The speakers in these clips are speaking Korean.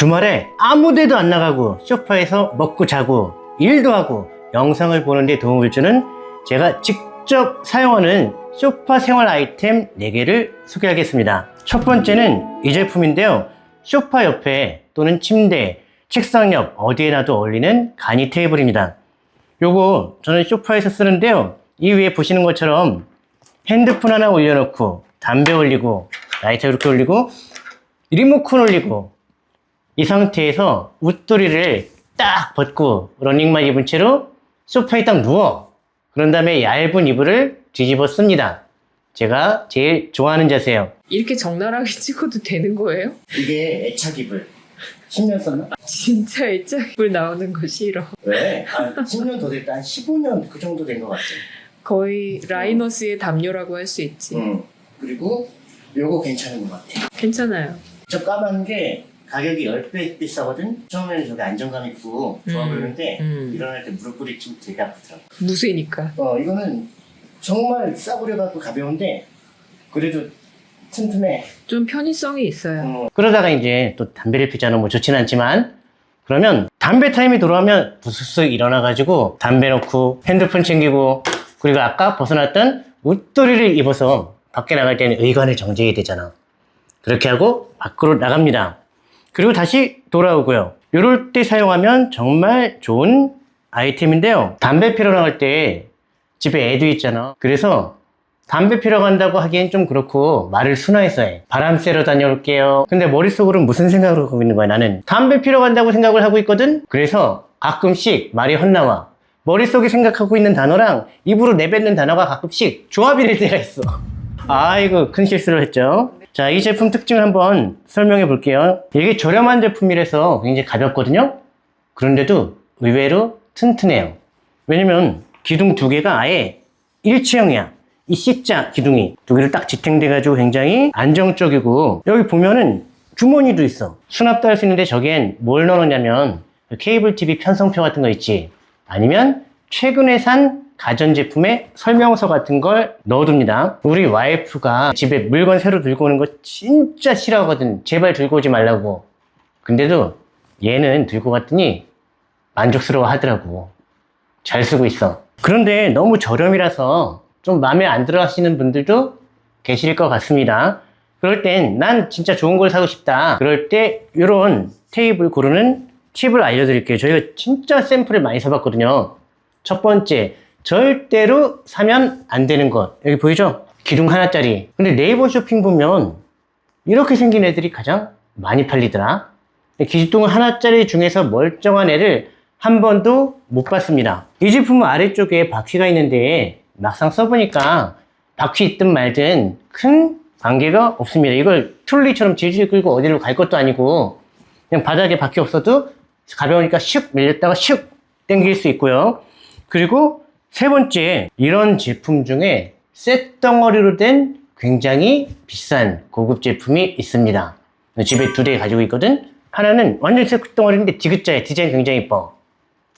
주말에 아무 데도 안 나가고 소파에서 먹고 자고 일도 하고 영상을 보는 데 도움을 주는 제가 직접 사용하는 소파 생활 아이템 4개를 소개하겠습니다. 첫 번째는 이 제품인데요. 소파 옆에 또는 침대, 책상 옆 어디에 놔도 어울리는 간이 테이블입니다. 요거 저는 소파에서 쓰는데요. 이 위에 보시는 것처럼 핸드폰 하나 올려놓고 담배 올리고 라이터 이렇게 올리고 리모컨 올리고 이 상태에서 웃도리를 딱 벗고 러닝만 입은 채로 소파에 딱 누워 그런 다음에 얇은 이불을 뒤집어 씁니다. 제가 제일 좋아하는 자세예요. 이렇게 적나라하게 찍어도 되는 거예요? 이게 애착 이불 10년 썼나? 진짜 애착불 나오는 거 싫어. 왜? 10년 더 됐다. 한 15년 그 정도 된 것 같아. 거의 라이너스의 담요라고 할 수 있지. 그리고 요거 괜찮은 것 같아. 괜찮아요. 저 까만 게 가격이 10배 비싸거든? 처음에는 저게 안정감 있고 좋아 보이는데 일어날 때 무릎 꿇이 좀 되게 아프더라고. 무쇠니까. 이거는 정말 싸구려갖고 가벼운데 그래도 튼튼해. 좀 편의성이 있어요. 그러다가 이제 또 담배를 피자는 뭐 좋진 않지만 그러면 담배 타임이 돌아오면 부스스 일어나가지고 담배 넣고 핸드폰 챙기고 그리고 아까 벗어났던 웃도리를 입어서 밖에 나갈 때는 의관을 정지해야 되잖아. 그렇게 하고 밖으로 나갑니다. 그리고 다시 돌아오고요. 이럴 때 사용하면 정말 좋은 아이템인데요. 담배 피러 나갈 때 집에 애도 있잖아. 그래서 담배 피러 간다고 하기엔 좀 그렇고 말을 순화해서 해. 바람 쐬러 다녀올게요. 근데 머릿속으로는 무슨 생각을 하고 있는 거야 나는. 담배 피러 간다고 생각을 하고 있거든. 그래서 가끔씩 말이 헛나와. 머릿속에 생각하고 있는 단어랑 입으로 내뱉는 단어가 가끔씩 조합이 될 때가 있어. 아이고 큰 실수를 했죠. 자, 이 제품 특징을 한번 설명해 볼게요. 이게 저렴한 제품이라서 굉장히 가볍거든요. 그런데도 의외로 튼튼해요. 왜냐면 기둥 2개가 아예 일체형이야. 이 C자 기둥이 2개로 딱 지탱돼 가지고 굉장히 안정적이고 여기 보면은 주머니도 있어. 수납도 할 수 있는데 저기엔 뭘 넣어놓냐면 케이블 TV 편성표 같은 거 있지. 아니면 최근에 산 가전제품의 설명서 같은 걸 넣어둡니다. 우리 와이프가 집에 물건 새로 들고 오는 거 진짜 싫어하거든. 제발 들고 오지 말라고. 근데도 얘는 들고 갔더니 만족스러워 하더라고. 잘 쓰고 있어. 그런데 너무 저렴이라서 좀 마음에 안 들어 하시는 분들도 계실 것 같습니다. 그럴 땐 난 진짜 좋은 걸 사고 싶다. 그럴 때 이런 테이블 고르는 팁을 알려드릴게요. 저희가 진짜 샘플을 많이 사봤거든요. 첫 번째, 절대로 사면 안 되는 것. 여기 보이죠? 기둥 하나짜리. 근데 네이버 쇼핑 보면 이렇게 생긴 애들이 가장 많이 팔리더라. 기둥 하나짜리 중에서 멀쩡한 애를 한 번도 못 봤습니다. 이 제품은 아래쪽에 바퀴가 있는데 막상 써보니까 바퀴 있든 말든 큰 관계가 없습니다. 이걸 트롤리처럼 질질 끌고 어디로 갈 것도 아니고 그냥 바닥에 바퀴 없어도 가벼우니까 슉 밀렸다가 슉 당길 수 있고요. 그리고 세 번째, 이런 제품 중에 쇳덩어리로 된 굉장히 비싼 고급 제품이 있습니다. 집에 2대 가지고 있거든. 하나는 완전 쇳덩어리인데 디귿자에 디자인 굉장히 예뻐.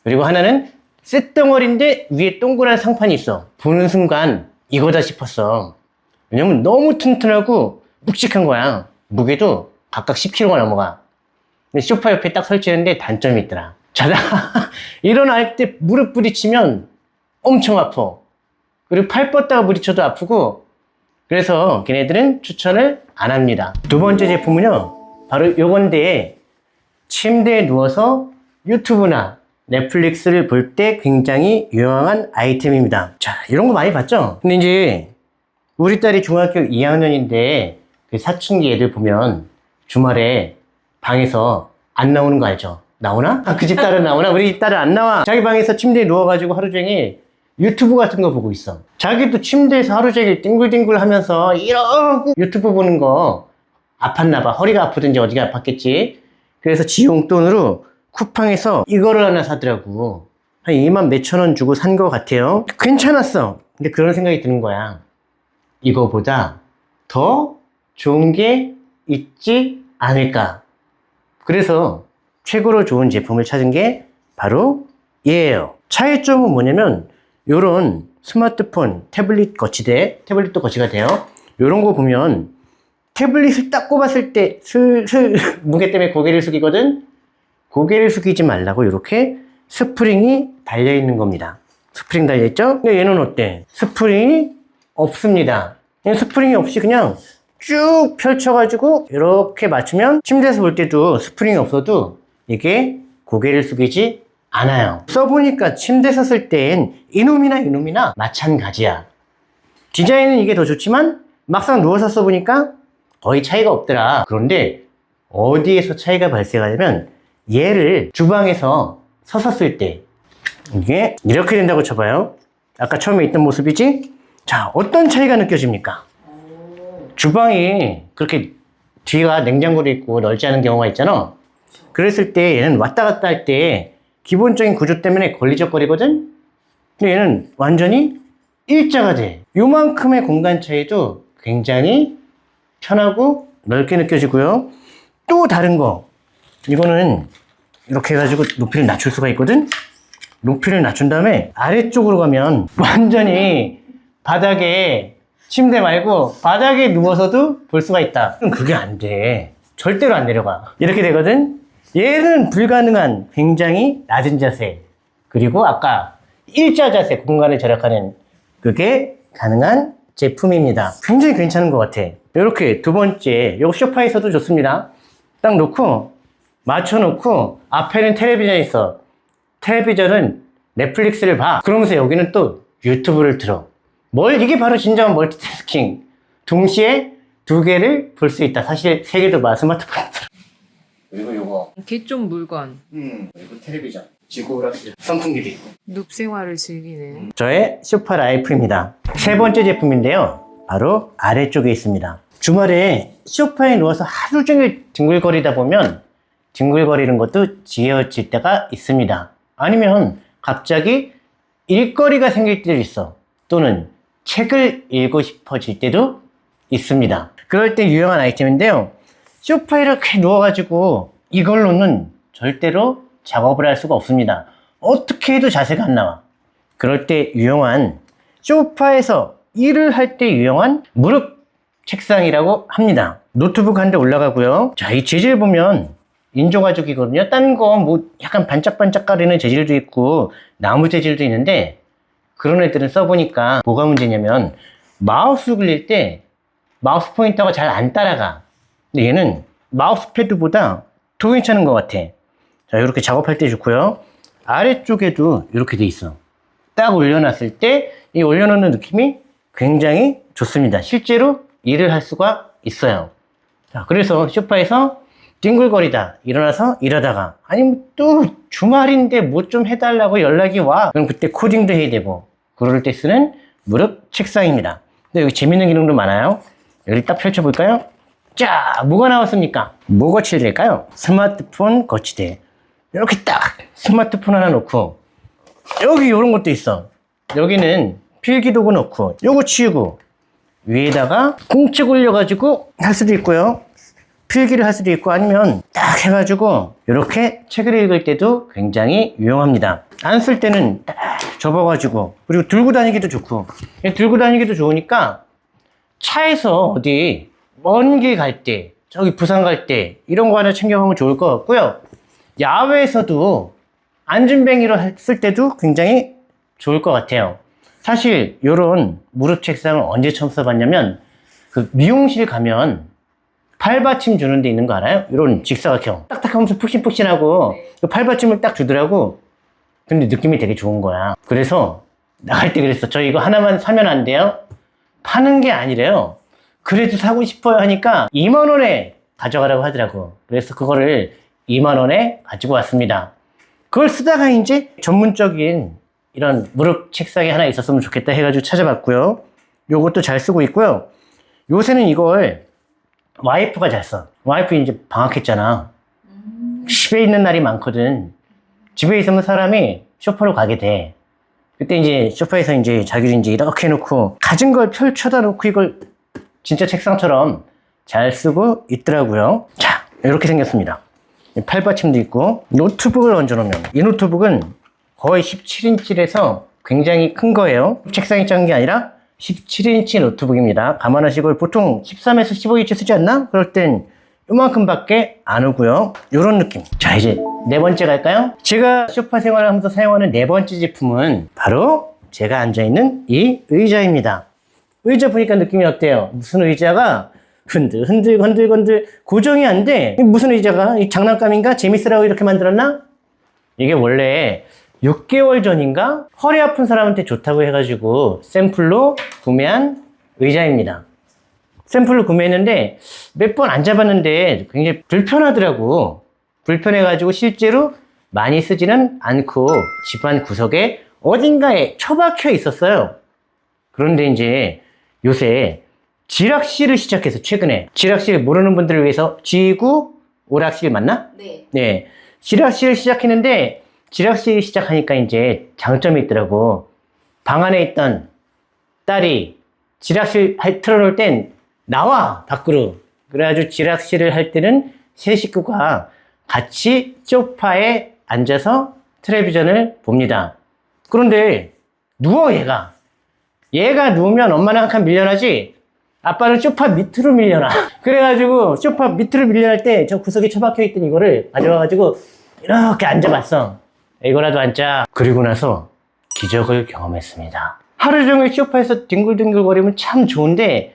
그리고 하나는 쇳덩어리인데 위에 동그란 상판이 있어. 보는 순간 이거다 싶었어. 왜냐면 너무 튼튼하고 묵직한 거야. 무게도 각각 10kg가 넘어가. 근데 소파 옆에 딱 설치했는데 단점이 있더라. 자다가 일어날 때 무릎 부딪히면 엄청 아파. 그리고 팔 뻗다가 부딪혀도 아프고 그래서 걔네들은 추천을 안 합니다. 두 번째 제품은요. 바로 요건데 침대에 누워서 유튜브나 넷플릭스를 볼 때 굉장히 유용한 아이템입니다. 자, 이런 거 많이 봤죠? 근데 이제 우리 딸이 중학교 2학년인데 그 사춘기 애들 보면 주말에 방에서 안 나오는 거 알죠? 나오나? 그 집 딸은 나오나? 우리 집 딸은 안 나와. 자기 방에서 침대에 누워가지고 하루 종일 유튜브 같은 거 보고 있어. 자기도 침대에서 하루 종일 뒹굴뒹굴 하면서 이러고 유튜브 보는 거 아팠나 봐. 허리가 아프든지 어디가 아팠겠지. 그래서 지 용돈으로 쿠팡에서 이거를 하나 사더라고. 한 2만 몇천 원 주고 산 거 같아요. 괜찮았어. 근데 그런 생각이 드는 거야. 이거보다 더 좋은 게 있지 않을까. 그래서 최고로 좋은 제품을 찾은 게 바로 얘예요. 차이점은 뭐냐면 요런 스마트폰, 태블릿 거치대, 태블릿도 거치가 돼요. 요런 거 보면 태블릿을 딱 꼽았을 때 슬슬 무게 때문에 고개를 숙이거든. 고개를 숙이지 말라고 이렇게 스프링이 달려있는 겁니다. 스프링 달려있죠? 근데 얘는 어때? 스프링이 없습니다. 얘는 스프링이 없이 그냥 쭉 펼쳐가지고 이렇게 맞추면 침대에서 볼 때도 스프링이 없어도 이게 고개를 숙이지 않아요. 써보니까 침대에서 쓸 땐 이놈이나 마찬가지야. 디자인은 이게 더 좋지만 막상 누워서 써보니까 거의 차이가 없더라. 그런데 어디에서 차이가 발생하냐면 얘를 주방에서 서서 쓸 때 이게 이렇게 된다고 쳐봐요. 아까 처음에 있던 모습이지? 자, 어떤 차이가 느껴집니까? 주방이 그렇게 뒤가 냉장고도 있고 넓지 않은 경우가 있잖아. 그랬을 때 얘는 왔다 갔다 할 때 기본적인 구조 때문에 걸리적거리거든? 근데 얘는 완전히 일자가 돼. 요만큼의 공간 차이도 굉장히 편하고 넓게 느껴지고요. 또 다른 거. 이거는 이렇게 해가지고 높이를 낮출 수가 있거든? 높이를 낮춘 다음에 아래쪽으로 가면 완전히 바닥에 침대 말고 바닥에 누워서도 볼 수가 있다. 그게 안 돼. 절대로 안 내려가. 이렇게 되거든? 얘는 불가능한 굉장히 낮은 자세. 그리고 아까 일자 자세, 공간을 절약하는 그게 가능한 제품입니다. 굉장히 괜찮은 것 같아. 이렇게 두 번째, 요 소파에서도 좋습니다. 딱 놓고, 맞춰놓고, 앞에는 텔레비전이 있어. 텔레비전은 넷플릭스를 봐. 그러면서 여기는 또 유튜브를 틀어. 이게 바로 진정한 멀티태스킹. 동시에 두 개를 볼 수 있다. 사실 세 개도 봐. 스마트폰 틀어. 그리고 요거. 개좀 물건. 그리고 텔레비전. 지구오락실. 선풍기도 있고. 눕 생활을 즐기는. 저의 소파 라이프입니다. 세 번째 제품인데요. 바로 아래쪽에 있습니다. 주말에 소파에 누워서 하루 종일 뒹굴거리다 보면 뒹굴거리는 것도 지겨워질 때가 있습니다. 아니면 갑자기 일거리가 생길 때도 있어. 또는 책을 읽고 싶어질 때도 있습니다. 그럴 때 유용한 아이템인데요. 소파에 이렇게 누워가지고 이걸로는 절대로 작업을 할 수가 없습니다. 어떻게 해도 자세가 안 나와. 그럴 때 유용한 소파에서 일을 할 때 유용한 무릎 책상이라고 합니다. 노트북 한 대 올라가고요. 자, 이 재질 보면 인조 가죽이거든요. 딴 거 뭐 약간 반짝반짝거리는 재질도 있고 나무 재질도 있는데 그런 애들은 써보니까 뭐가 문제냐면 마우스 굴릴 때 마우스 포인터가 잘 안 따라가. 근데 얘는 마우스 패드보다 더 괜찮은 것 같아. 자, 이렇게 작업할 때 좋고요. 아래쪽에도 이렇게 돼 있어. 딱 올려놨을 때 이 올려놓는 느낌이 굉장히 좋습니다. 실제로 일을 할 수가 있어요. 자, 그래서 소파에서 뒹굴거리다 일어나서 일하다가 아니면 또 주말인데 뭐 좀 해달라고 연락이 와. 그럼 그때 코딩도 해야 되고 그럴 때 쓰는 무릎 책상입니다. 근데 여기 재밌는 기능도 많아요. 여기 딱 펼쳐볼까요? 자, 뭐가 나왔습니까? 뭐 거치대일까요? 스마트폰 거치대. 이렇게 딱 스마트폰 하나 놓고 여기 이런 것도 있어. 여기는 필기도구 넣고 요거 치우고 위에다가 공책 올려가지고 할 수도 있고요. 필기를 할 수도 있고 아니면 딱 해가지고 이렇게 책을 읽을 때도 굉장히 유용합니다. 안 쓸 때는 딱 접어가지고 그리고 들고 다니기도 좋고 들고 다니기도 좋으니까 차에서 어디 먼 길 갈 때 저기 부산 갈 때 이런 거 하나 챙겨가면 좋을 것 같고요. 야외에서도 안전뱅이로 쓸 때도 굉장히 좋을 것 같아요. 사실 이런 무릎 책상을 언제 처음 써봤냐면 그 미용실 가면 팔받침 주는 데 있는 거 알아요? 이런 직사각형 딱딱하면서 푹신푹신하고 그 팔받침을 딱 주더라고. 근데 느낌이 되게 좋은 거야. 그래서 나갈 때 그랬어. 저 이거 하나만 사면 안 돼요? 파는 게 아니래요. 그래도 사고 싶어요 하니까 2만 원에 가져가라고 하더라고. 그래서 그거를 2만 원에 가지고 왔습니다. 그걸 쓰다가 이제 전문적인 이런 무릎 책상이 하나 있었으면 좋겠다 해가지고 찾아봤고요. 요것도 잘 쓰고 있고요. 요새는 이걸 와이프가 잘 써. 와이프 이제 방학했잖아. 집에 있는 날이 많거든. 집에 있으면 사람이 소파로 가게 돼. 그때 이제 소파에서 이제 자기를 이제 이렇게 해놓고 가진 걸 펼쳐다 놓고 이걸 진짜 책상처럼 잘 쓰고 있더라고요. 자, 이렇게 생겼습니다. 팔받침도 있고 노트북을 얹어놓으면 이 노트북은 거의 17인치라서 굉장히 큰 거예요. 책상이 작은 게 아니라 17인치 노트북입니다. 감안하시고 보통 13에서 15인치 쓰지 않나? 그럴 땐 요만큼밖에 안 오고요. 요런 느낌. 자, 이제 네 번째 갈까요? 제가 소파 생활을 하면서 사용하는 네 번째 제품은 바로 제가 앉아있는 이 의자입니다. 의자 보니까 느낌이 어때요? 무슨 의자가 흔들 고정이 안 돼. 무슨 의자가 이 장난감인가? 재밌으라고 이렇게 만들었나? 이게 원래 6개월 전인가 허리 아픈 사람한테 좋다고 해가지고 샘플로 구매한 의자입니다. 샘플로 구매했는데 몇 번 앉아봤는데 굉장히 불편하더라고. 불편해가지고 실제로 많이 쓰지는 않고 집안 구석에 어딘가에 처박혀 있었어요. 그런데 이제 요새 지락실을 시작해서 최근에 지락실 모르는 분들을 위해서 지구 오락실 맞나? 네. 네. 지락실을 시작했는데 지락실이 시작하니까 이제 장점이 있더라고. 방 안에 있던 딸이 지락실 틀어놓을 땐 나와 밖으로. 그래가지고 지락실을 할 때는 세 식구가 같이 소파에 앉아서 텔레비전을 봅니다. 그런데 누워 얘가 누우면 엄마는 한 칸 밀려나지 아빠는 소파 밑으로 밀려나. 그래가지고 소파 밑으로 밀려날 때 저 구석에 처박혀 있던 이거를 가져와가지고 이렇게 앉아봤어. 이거라도 앉자. 그리고 나서 기적을 경험했습니다. 하루 종일 소파에서 뒹굴뒹굴거리면 참 좋은데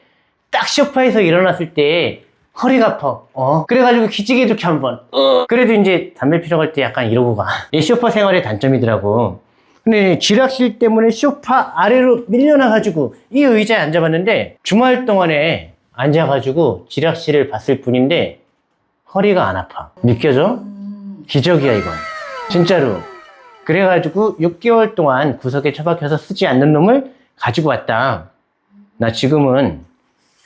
딱 소파에서 일어났을 때 허리가 아파. 그래가지고 기지개도 켜 한번. 그래도 이제 담배 피러 갈 때 약간 이러고 가. 이 소파 생활의 단점이더라고. 근데 지락실 때문에 소파 아래로 밀려나가지고 이 의자에 앉아봤는데 주말 동안에 앉아가지고 지락실을 봤을 뿐인데 허리가 안 아파. 믿겨져? 기적이야 이건. 진짜로. 그래가지고 6개월 동안 구석에 처박혀서 쓰지 않는 놈을 가지고 왔다. 나 지금은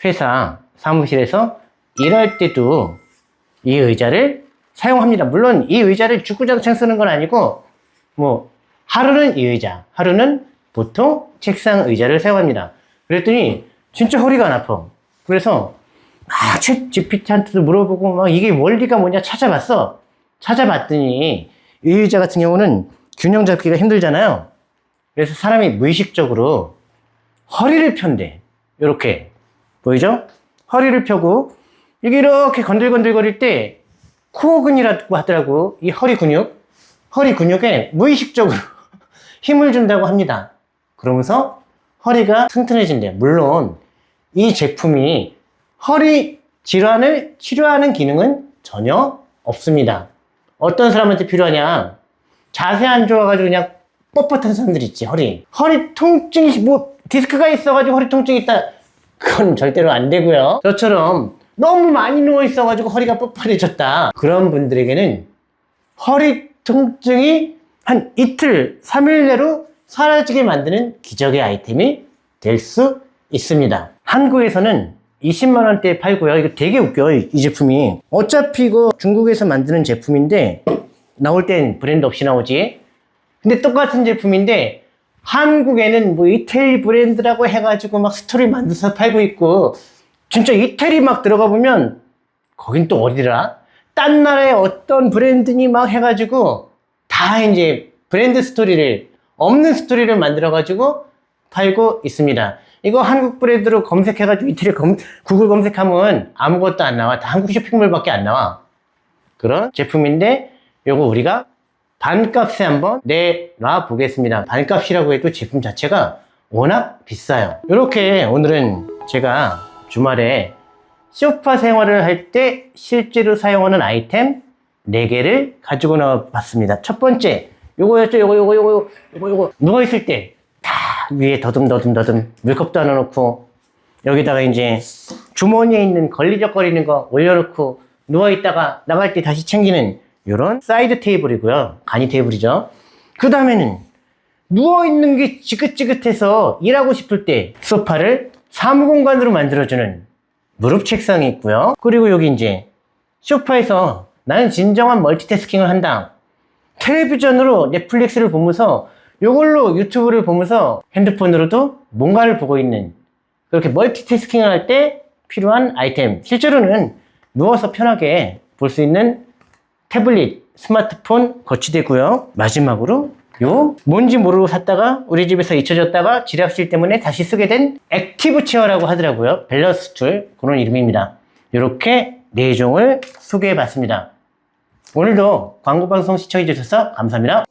회사 사무실에서 일할 때도 이 의자를 사용합니다. 물론 이 의자를 주구장창 쓰는 건 아니고 뭐 하루는 이 의자, 하루는 보통 책상 의자를 사용합니다. 그랬더니 진짜 허리가 안 아파. 그래서 막 챗 GPT한테도 물어보고 막 이게 원리가 뭐냐 찾아봤어. 찾아봤더니 이 의자 같은 경우는 균형 잡기가 힘들잖아요. 그래서 사람이 무의식적으로 허리를 편대. 이렇게 보이죠? 허리를 펴고 이게 이렇게 건들건들거릴 때 코어근이라고 하더라고. 이 허리 근육에 무의식적으로 힘을 준다고 합니다. 그러면서 허리가 튼튼해진대요. 물론 이 제품이 허리 질환을 치료하는 기능은 전혀 없습니다. 어떤 사람한테 필요하냐? 자세 안 좋아가지고 그냥 뻣뻣한 사람들 있지, 허리 통증이 뭐 디스크가 있어가지고 허리 통증이 있다. 그건 절대로 안 되고요. 저처럼 너무 많이 누워 있어가지고 허리가 뻣뻣해졌다. 그런 분들에게는 허리 통증이 한 이틀, 3일 내로 사라지게 만드는 기적의 아이템이 될 수 있습니다. 한국에서는 20만 원대에 팔고요. 이거 되게 웃겨, 이 제품이. 어차피 이거 중국에서 만드는 제품인데 나올 땐 브랜드 없이 나오지. 근데 똑같은 제품인데 한국에는 뭐 이태리 브랜드라고 해가지고 막 스토리 만들어서 팔고 있고, 진짜 이태리 막 들어가 보면 거긴 또 어디더라? 딴 나라의 어떤 브랜드니 막 해가지고 다 이제 브랜드 스토리를, 없는 스토리를 만들어가지고 팔고 있습니다. 이거 한국 브랜드로 검색해가지고 이태리 구글 검색하면 아무것도 안 나와. 다 한국 쇼핑몰밖에 안 나와. 그런 제품인데 요거 우리가 반값에 한번 내놔 보겠습니다. 반값이라고 해도 제품 자체가 워낙 비싸요. 이렇게 오늘은 제가 주말에 소파 생활을 할 때 실제로 사용하는 아이템 4개를 가지고 나와 봤습니다. 첫 번째, 요거였죠. 요거. 누워있을 때 다 위에 더듬 물컵도 하나 놓고, 여기다가 이제 주머니에 있는 걸리적거리는 거 올려놓고 누워있다가 나갈 때 다시 챙기는 요런 사이드 테이블이고요. 간이 테이블이죠. 그 다음에는 누워있는 게 지긋지긋해서 일하고 싶을 때 소파를 사무공간으로 만들어주는 무릎 책상이 있고요. 그리고 여기 이제 소파에서 나는 진정한 멀티태스킹을 한다. 텔레비전으로 넷플릭스를 보면서 이걸로 유튜브를 보면서 핸드폰으로도 뭔가를 보고 있는, 그렇게 멀티태스킹을 할 때 필요한 아이템. 실제로는 누워서 편하게 볼 수 있는 태블릿, 스마트폰 거치대고요. 마지막으로 요 뭔지 모르고 샀다가 우리 집에서 잊혀졌다가 지압실 때문에 다시 쓰게 된 액티브 체어라고 하더라고요. 밸런스 툴, 그런 이름입니다. 이렇게 4종을 소개해 봤습니다. 오늘도 광고 방송 시청해 주셔서 감사합니다.